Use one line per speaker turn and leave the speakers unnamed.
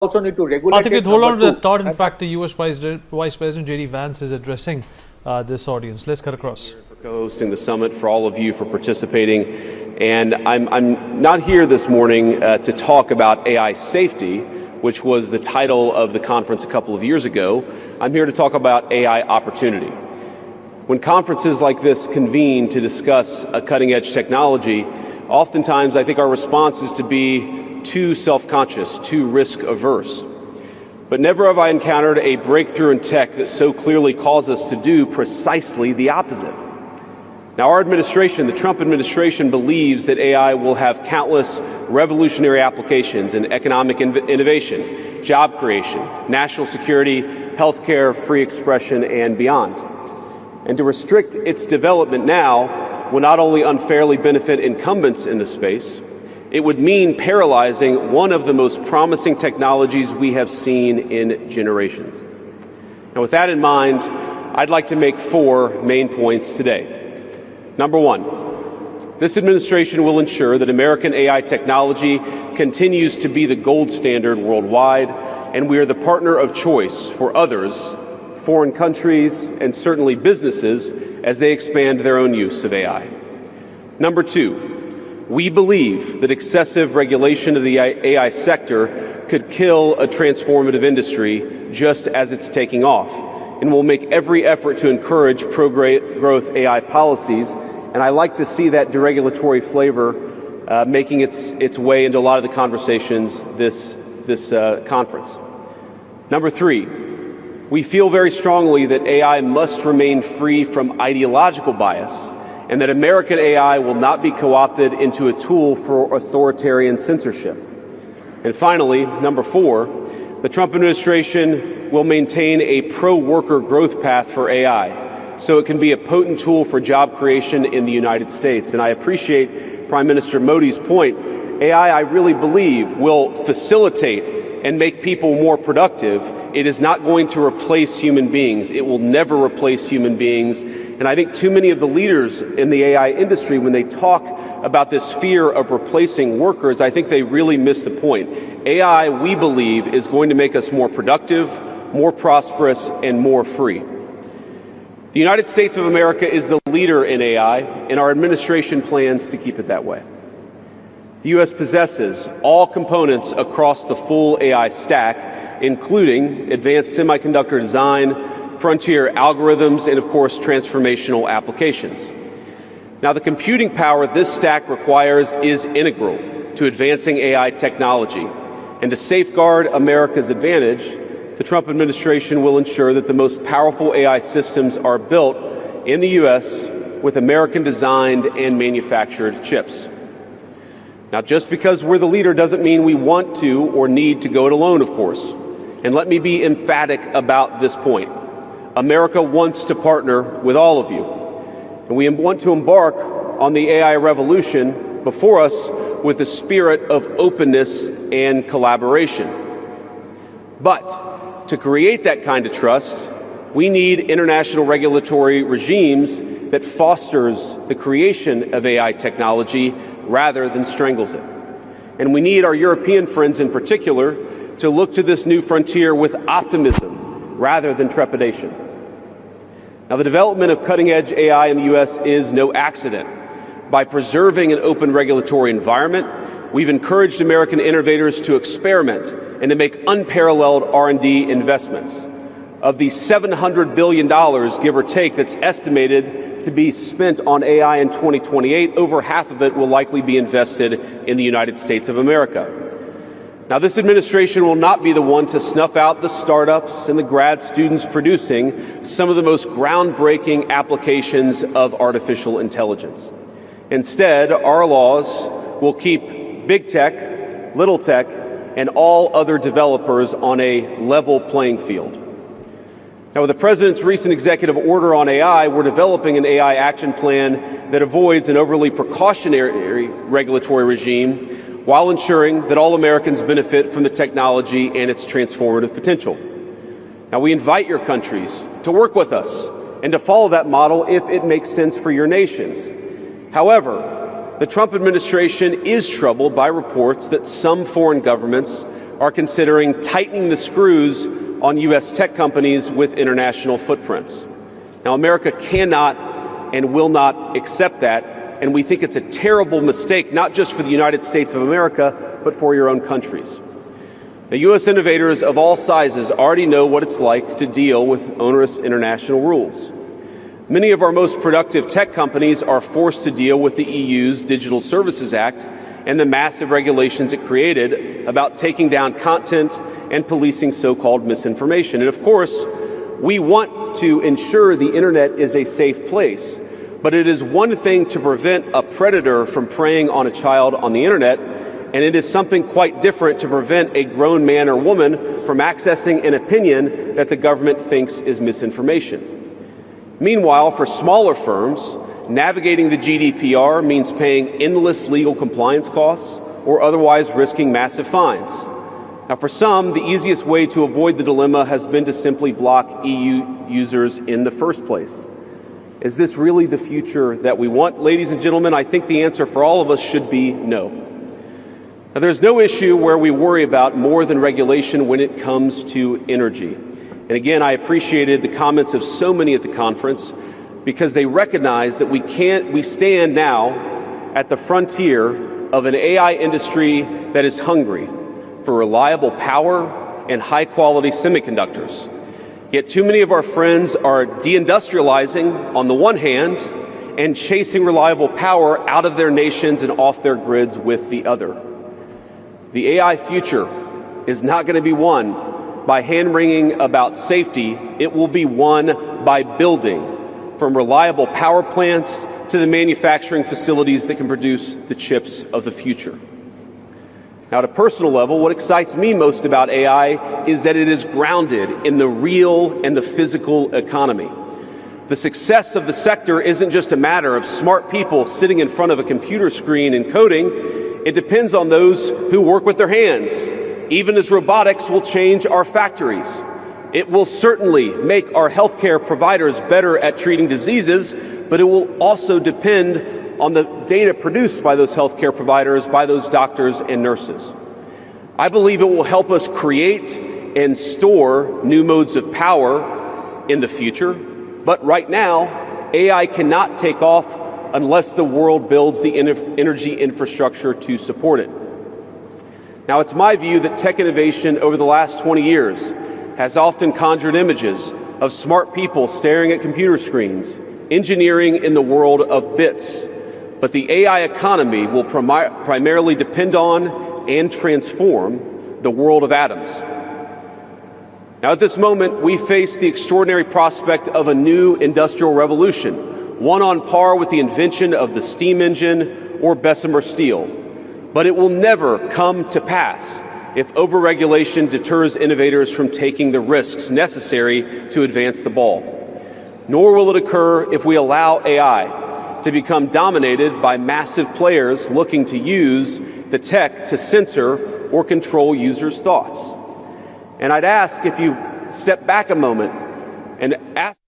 also need to regulate.
I think hold on to that thought. In fact, the U.S. Vice President J.D. Vance is addressing this audience. Let's cut across.
For co-hosting the summit, for all of you for participating, and I'm not here this morning to talk about AI safety, which was the title of the conference a couple of years ago. I'm here to talk about AI opportunity. When conferences like this convene to discuss a cutting-edge technology, oftentimes I think our response is to be too self-conscious, too risk-averse. But never have I encountered a breakthrough in tech that so clearly calls us to do precisely the opposite. Now, our administration, the Trump administration, believes that AI will have countless revolutionary applications in economic innovation, job creation, national security, healthcare, free expression, and beyond. And to restrict its development now will not only unfairly benefit incumbents in the space, it would mean paralyzing one of the most promising technologies we have seen in generations. Now, with that in mind, I'd like to make 4 main points today. Number 1, this administration will ensure that American AI technology continues to be the gold standard worldwide, and we are the partner of choice for others, foreign countries, and certainly businesses as they expand their own use of AI. Number 2, we believe that excessive regulation of the AI sector could kill a transformative industry just as it's taking off, and will make every effort to encourage pro-growth AI policies. And I like to see that deregulatory flavor making its way into a lot of the conversations this conference. Number 3, we feel very strongly that AI must remain free from ideological bias, and that American AI will not be co-opted into a tool for authoritarian censorship. And finally, number 4, the Trump administration will maintain a pro-worker growth path for AI, so it can be a potent tool for job creation in the United States. And I appreciate Prime Minister Modi's point. AI, I really believe, will facilitate and make people more productive. It is not going to replace human beings. It will never replace human beings. And I think too many of the leaders in the AI industry, when they talk about this fear of replacing workers, I think they really miss the point. AI, we believe, is going to make us more productive, more prosperous, and more free. The United States of America is the leader in AI, and our administration plans to keep it that way. The U.S. possesses all components across the full AI stack, including advanced semiconductor design, frontier algorithms, and of course, transformational applications. Now, the computing power this stack requires is integral to advancing AI technology. And to safeguard America's advantage, the Trump administration will ensure that the most powerful AI systems are built in the U.S. with American-designed and manufactured chips. Now, just because we're the leader doesn't mean we want to or need to go it alone, of course. And let me be emphatic about this point. America wants to partner with all of you. And we want to embark on the AI revolution before us with a spirit of openness and collaboration. But to create that kind of trust, we need international regulatory regimes that fosters the creation of AI technology rather than strangles it. And we need our European friends in particular to look to this new frontier with optimism rather than trepidation. Now, the development of cutting-edge AI in the U.S. is no accident. By preserving an open regulatory environment, we've encouraged American innovators to experiment and to make unparalleled R&D investments. Of the $700 billion, give or take, that's estimated to be spent on AI in 2028, over half of it will likely be invested in the United States of America. Now, this administration will not be the one to snuff out the startups and the grad students producing some of the most groundbreaking applications of artificial intelligence. Instead, our laws will keep big tech, little tech, and all other developers on a level playing field. Now, with the President's recent executive order on AI, we're developing an AI action plan that avoids an overly precautionary regulatory regime while ensuring that all Americans benefit from the technology and its transformative potential. Now, we invite your countries to work with us and to follow that model if it makes sense for your nations. However, the Trump administration is troubled by reports that some foreign governments are considering tightening the screws on U.S. tech companies with international footprints. Now, America cannot and will not accept that, and we think it's a terrible mistake, not just for the United States of America, but for your own countries. The U.S. innovators of all sizes already know what it's like to deal with onerous international rules. Many of our most productive tech companies are forced to deal with the EU's Digital Services Act and the massive regulations it created about taking down content and policing so-called misinformation. And of course, we want to ensure the internet is a safe place, but it is one thing to prevent a predator from preying on a child on the internet, and it is something quite different to prevent a grown man or woman from accessing an opinion that the government thinks is misinformation. Meanwhile, for smaller firms, navigating the GDPR means paying endless legal compliance costs or otherwise risking massive fines. Now, for some, the easiest way to avoid the dilemma has been to simply block EU users in the first place. Is this really the future that we want? Ladies and gentlemen, I think the answer for all of us should be no. Now, there's no issue where we worry about more than regulation when it comes to energy. And again, I appreciated the comments of so many at the conference because they recognize that we stand now at the frontier of an AI industry that is hungry for reliable power and high-quality semiconductors. Yet too many of our friends are deindustrializing on the one hand and chasing reliable power out of their nations and off their grids with the other. The AI future is not going to be won by hand-wringing about safety. It will be won by building, from reliable power plants to the manufacturing facilities that can produce the chips of the future. Now, at a personal level, what excites me most about AI is that it is grounded in the real and the physical economy. The success of the sector isn't just a matter of smart people sitting in front of a computer screen and coding. It depends on those who work with their hands, even as robotics will change our factories. It will certainly make our healthcare providers better at treating diseases, but it will also depend on the data produced by those healthcare providers, by those doctors and nurses. I believe it will help us create and store new modes of power in the future, but right now, AI cannot take off unless the world builds the energy infrastructure to support it. Now, it's my view that tech innovation over the last 20 years has often conjured images of smart people staring at computer screens, engineering in the world of bits. But the AI economy will primarily depend on and transform the world of atoms. Now, at this moment, we face the extraordinary prospect of a new industrial revolution, one on par with the invention of the steam engine or Bessemer steel. But it will never come to pass if overregulation deters innovators from taking the risks necessary to advance the ball. Nor will it occur if we allow AI to become dominated by massive players looking to use the tech to censor or control users' thoughts. And I'd ask if you step back a moment and ask